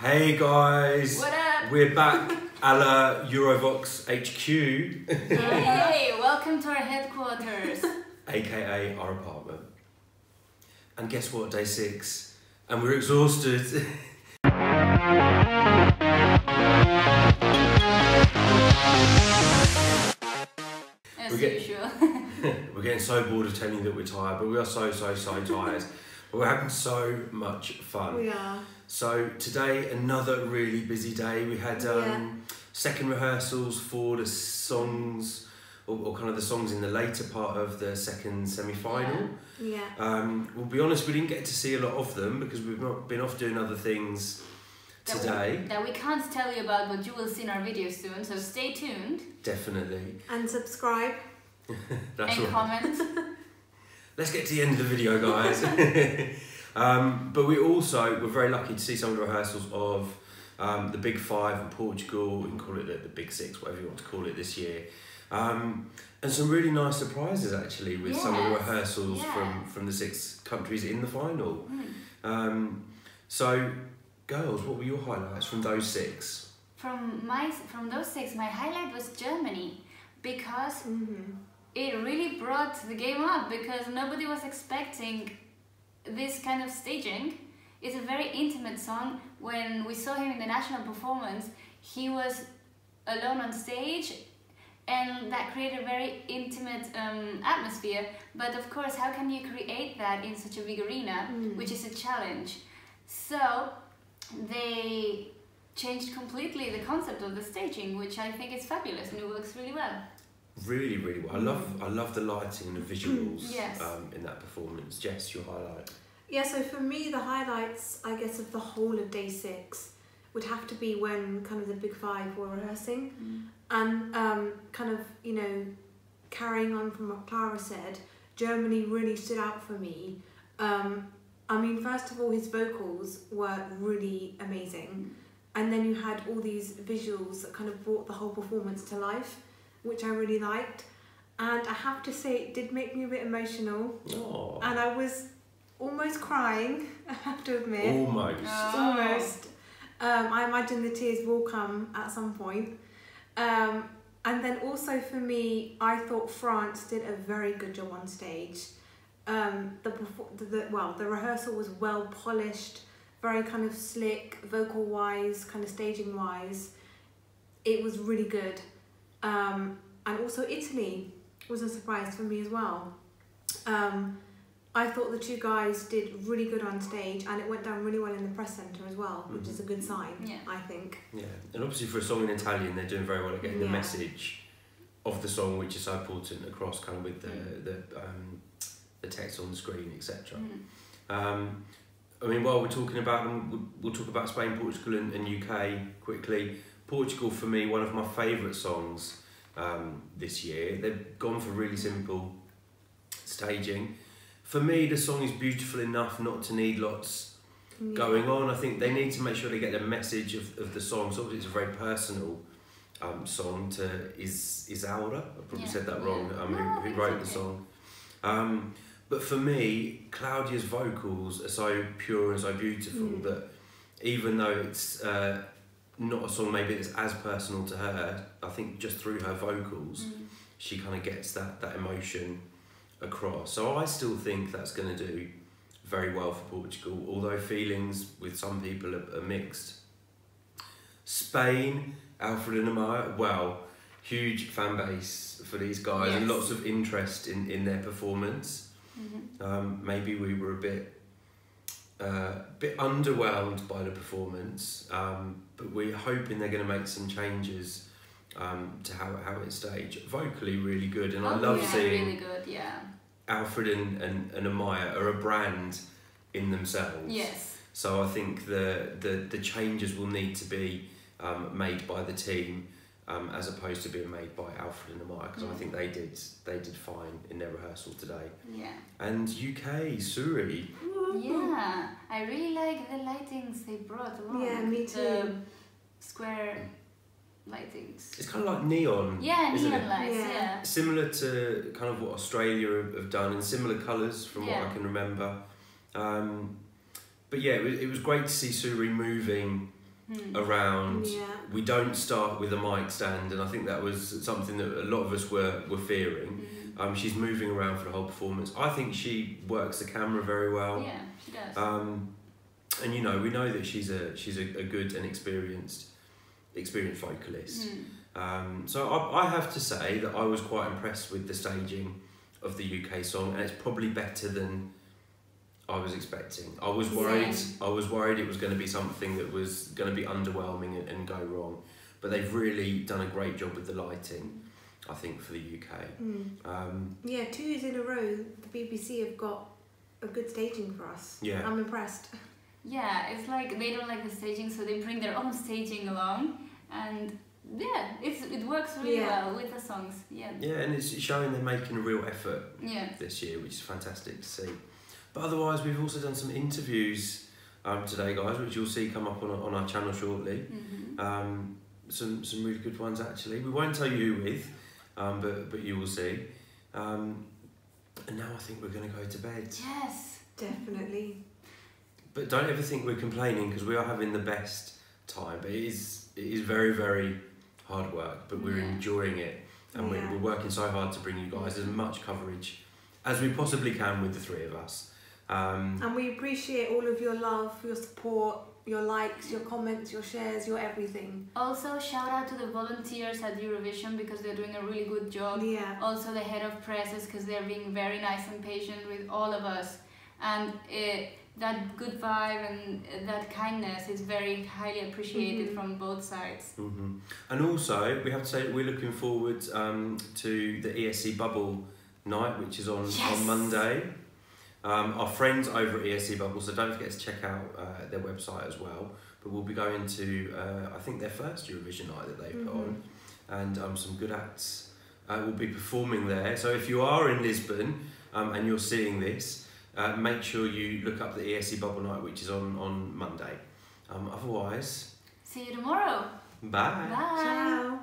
Hey guys! What up? We're back a la Eurovoxx HQ. Hey, welcome to our headquarters. AKA our apartment. And guess what? Day 6. And we're exhausted. As usual. We're getting so bored of telling you that we're tired, but we are so tired. But we're having so much fun. We are. So today, another really busy day. We had second rehearsals for the songs, or kind of the songs in the later part of the second semi-final. Yeah. We'll be honest, we didn't get to see a lot of them because we've not been off doing other things today. That we can't tell you about, but you will see in our videos soon, so stay tuned. Definitely. And subscribe. That's and right. comment. Let's get to the end of the video, guys. But we're very lucky to see some of the rehearsals of the Big 5 in Portugal. We can call it the Big 6, whatever you want to call it this year. And some really nice surprises actually with some of the rehearsals from the 6 countries in the final. So, girls, what were your highlights from those 6? From those 6, my highlight was Germany, because it really brought the game up, because nobody was expecting this kind of staging. It's a very intimate song. When we saw him in the national performance, he was alone on stage, and that created a very intimate atmosphere. But of course, how can you create that in such a big arena, which is a challenge? So they changed completely the concept of the staging, which I think is fabulous and it works really well. Really well. I love the lighting and the visuals Yes. in that performance. Jess, your highlight? Yeah, so for me, the highlights, I guess, of the whole of day 6 would have to be when kind of the Big 5 were rehearsing. And kind of, you know, carrying on from what Clara said, Germany really stood out for me. I mean, first of all, his vocals were really amazing. And then you had all these visuals that kind of brought the whole performance to life, which I really liked. And I have to say, it did make me a bit emotional. Aww. And I was almost crying, I have to admit. Almost. Almost. I imagine the tears will come at some point. And then also for me, I thought France did a very good job on stage. The rehearsal was well polished, very kind of slick, vocal wise, kind of staging wise. It was really good. And also Italy was a surprise for me as well. I thought the 2 guys did really good on stage, and it went down really well in the press centre as well, which is a good sign, I think. Yeah, and obviously for a song in Italian, they're doing very well at getting the message of the song, which is so important, across kind of with the text on the screen, etc. I mean, while we're talking about them, we'll talk about Spain, Portugal and UK quickly. Portugal, for me, one of my favourite songs this year. They've gone for really simple staging. For me, the song is beautiful enough not to need lots going on. I think they need to make sure they get the message of the song. So obviously it's a very personal song to Isaura. I probably said that wrong, who wrote the song. But for me, Claudia's vocals are so pure and so beautiful that even though it's not a song maybe that's as personal to her, I think just through her vocals, she kind of gets that emotion across. So I still think that's going to do very well for Portugal, although feelings with some people are mixed. Spain, Alfred and Amaya, well, huge fan base for these guys and lots of interest in their performance. Maybe we were a bit underwhelmed by the performance, but we're hoping they're going to make some changes to how it's staged. Vocally really good, and I love seeing really good, Alfred and Amaya are a brand in themselves. Yes. So I think the changes will need to be made by the team as opposed to being made by Alfred and Amaya, because I think they did fine in their rehearsal today. Yeah. And UK, Suri. Yeah, I really like the lightings they brought along. Yeah, me too. The square lightings. It's kind of like neon. Yeah, isn't neon it? lights. Yeah. Similar to kind of what Australia have done, and similar colours from what I can remember. But yeah, it was great to see Suri moving around. We don't start with a mic stand, and I think that was something that a lot of us were fearing. She's moving around for the whole performance. I think she works the camera very well. Yeah, she does. And you know, we know that she's a good and experienced vocalist. So I have to say that I was quite impressed with the staging of the UK song, and it's probably better than I was expecting. I was worried. I was worried it was going to be something that was going to be underwhelming and go wrong, but they've really done a great job with the lighting, I think, for the UK. 2 years in a row, the BBC have got a good staging for us. Yeah, I'm impressed. Yeah, it's like they don't like the staging, so they bring their own staging along, and yeah, it works really well with the songs. Yeah, and it's showing they're making a real effort this year, which is fantastic to see. But otherwise, we've also done some interviews today, guys, which you'll see come up on our channel shortly. Some really good ones, actually. We won't tell you who with, but you will see. And now I think we're going to go to bed. Yes, definitely. But don't ever think we're complaining, because we are having the best time. But it is very, very hard work, but we're enjoying it. And we're working so hard to bring you guys as much coverage as we possibly can with the three of us. And we appreciate all of your love, your support, your likes, your comments, your shares, your everything. Also, shout out to the volunteers at Eurovision, because they're doing a really good job. Yeah. Also the head of presses, because they're being very nice and patient with all of us. And that good vibe and that kindness is very highly appreciated from both sides. And also, we have to say that we're looking forward to the ESC Bubble night, which is on Monday. Our friends over at ESC Bubble, so don't forget to check out their website as well. But we'll be going to, I think, their first Eurovision night that they put on, and some good acts will be performing there. So if you are in Lisbon and you're seeing this, make sure you look up the ESC Bubble night, which is on Monday. Otherwise, see you tomorrow. Bye. Bye. Ciao.